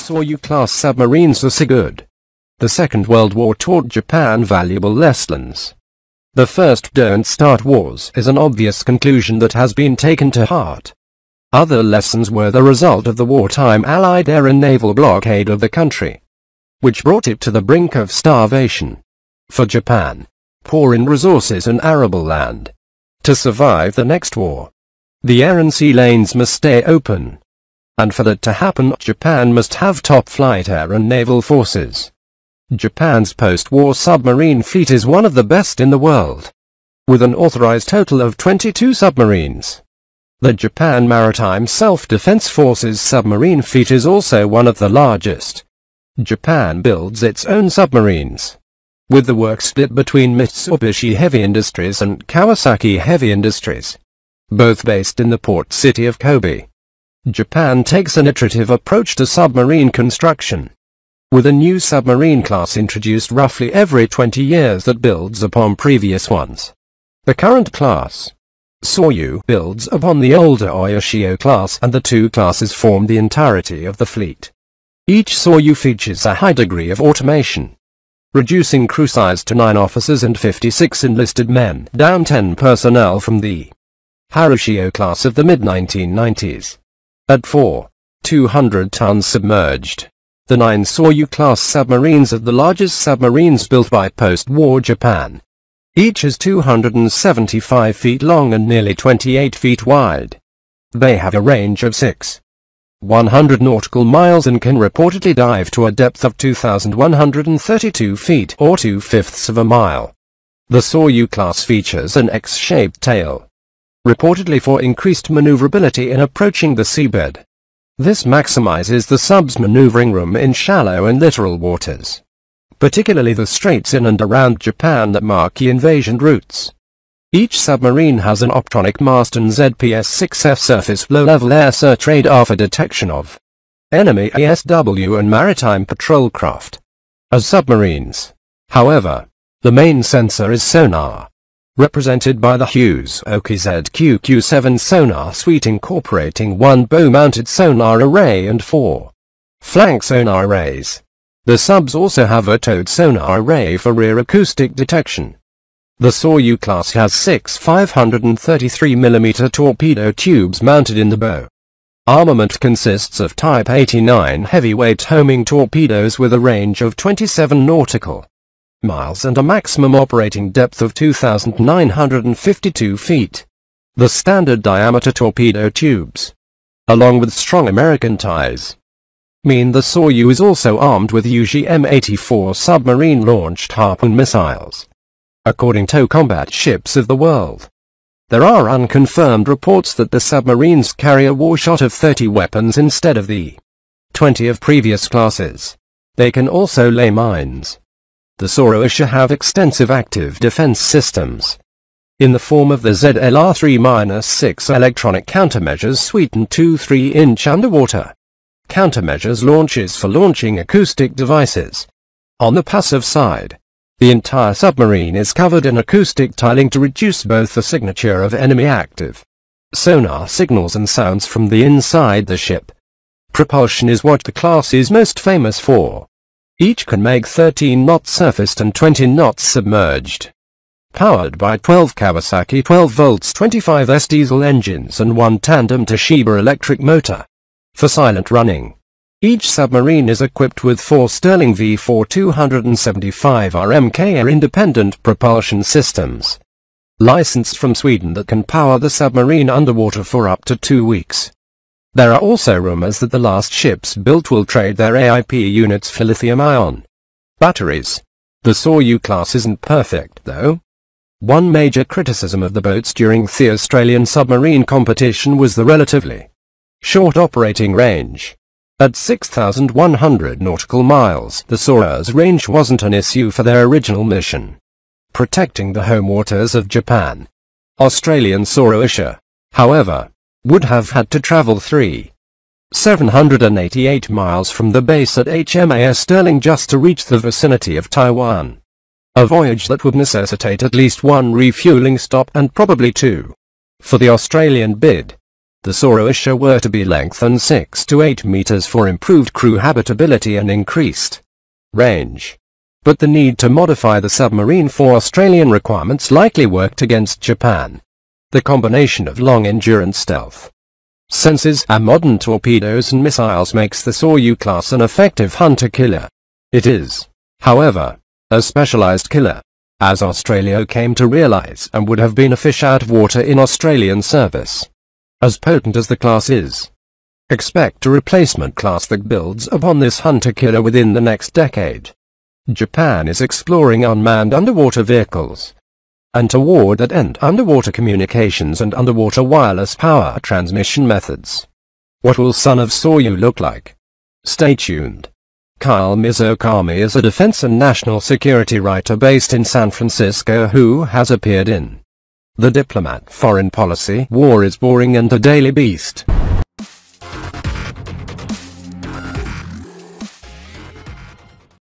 Soryu-class submarines are so good. The Second World War taught Japan valuable lessons. The first "don't start wars" is an obvious conclusion that has been taken to heart. Other lessons were the result of the wartime Allied air and naval blockade of the country, which brought it to the brink of starvation. For Japan, poor in resources and arable land, to survive the next war, the air and sea lanes must stay open. And for that to happen, Japan must have top-flight air and naval forces. Japan's post-war submarine fleet is one of the best in the world, with an authorized total of 22 submarines. The Japan Maritime Self-Defense Forces submarine fleet is also one of the largest. Japan builds its own submarines, with the work split between Mitsubishi Heavy Industries and Kawasaki Heavy Industries, both based in the port city of Kobe. Japan takes an iterative approach to submarine construction, with a new submarine class introduced roughly every 20 years that builds upon previous ones. The current class, Soryu, builds upon the older U.S.A. class, and the two classes form the entirety of the fleet. Each Soryu features a high degree of automation, reducing crew size to 9 officers and 56 enlisted men, down 10 personnel from the Harushio class of the mid-1990s. At 200 tons submerged, the 9 Soryu-class submarines are the largest submarines built by post-war Japan. Each is 275 feet long and nearly 28 feet wide. They have a range of 100 nautical miles and can reportedly dive to a depth of 2,132 feet or 2/5 of a mile. The Soryu class features an X-shaped tail, reportedly for increased maneuverability in approaching the seabed. This maximizes the sub's maneuvering room in shallow and littoral waters, particularly the straits in and around Japan that mark key invasion routes. Each submarine has an optronic mast and ZPS-6F surface low-level air search radar for detection of enemy ASW and maritime patrol craft. As submarines, however, the main sensor is sonar, represented by the U.S.A. ZQQ-7 sonar suite incorporating one bow-mounted sonar array and 4 flank sonar arrays. The subs also have a towed sonar array for rear acoustic detection. The Soryu class has 6 533mm torpedo tubes mounted in the bow. Armament consists of Type 89 heavyweight homing torpedoes with a range of 27 nautical miles and a maximum operating depth of 2,952 feet. The standard diameter torpedo tubes, along with strong American ties, mean the Soryu is also armed with UGM-84 submarine-launched Harpoon missiles, according to combat ships of the world. There are unconfirmed reports that the submarines carry a warshot of 30 weapons instead of the 20 of previous classes. They can also lay mines. The Soryu have extensive active defense systems, in the form of the ZLR-3-6 electronic countermeasures suite and 2 3-inch underwater countermeasures launches for launching acoustic devices. On the passive side, the entire submarine is covered in acoustic tiling to reduce both the signature of enemy active sonar signals and sounds from the inside the ship. Propulsion is what the class is most famous for. Each can make 13 knots surfaced and 20 knots submerged. Powered by 12 Kawasaki 12 volts 25S diesel engines and 1 tandem Toshiba electric motor. For silent running, each submarine is equipped with 4 Sterling V4 275 RMK air-independent propulsion systems, licensed from Sweden, that can power the submarine underwater for up to 2 weeks. There are also rumors that the last ships built will trade their AIP units for lithium-ion batteries. The Soryu class isn't perfect, though. One major criticism of the boats during the Australian submarine competition was the relatively short operating range. At 6,100 nautical miles, the Soryu's range wasn't an issue for their original mission, protecting the home waters of Japan. Australian Soryu, however, would have had to travel 788 miles from the base at HMAS Sterling just to reach the vicinity of Taiwan, a voyage that would necessitate at least 1 refueling stop and probably 2 for the Australian bid. The Soryu were to be lengthened 6 to 8 meters for improved crew habitability and increased range. But the need to modify the submarine for Australian requirements likely worked against Japan. The combination of long-endurance stealth senses and modern torpedoes and missiles makes the Soryu class an effective hunter-killer. It is, however, a specialized killer, as Australia came to realize and would have been a fish out of water in Australian service. As potent as the class is, expect a replacement class that builds upon this hunter-killer within the next decade. Japan is exploring unmanned underwater vehicles and toward that end underwater communications and underwater wireless power transmission methods. What will Son of Soryu look like? Stay tuned. Kyle Mizukami is a defense and national security writer based in San Francisco who has appeared in The Diplomat, Foreign Policy, War is Boring and The Daily Beast.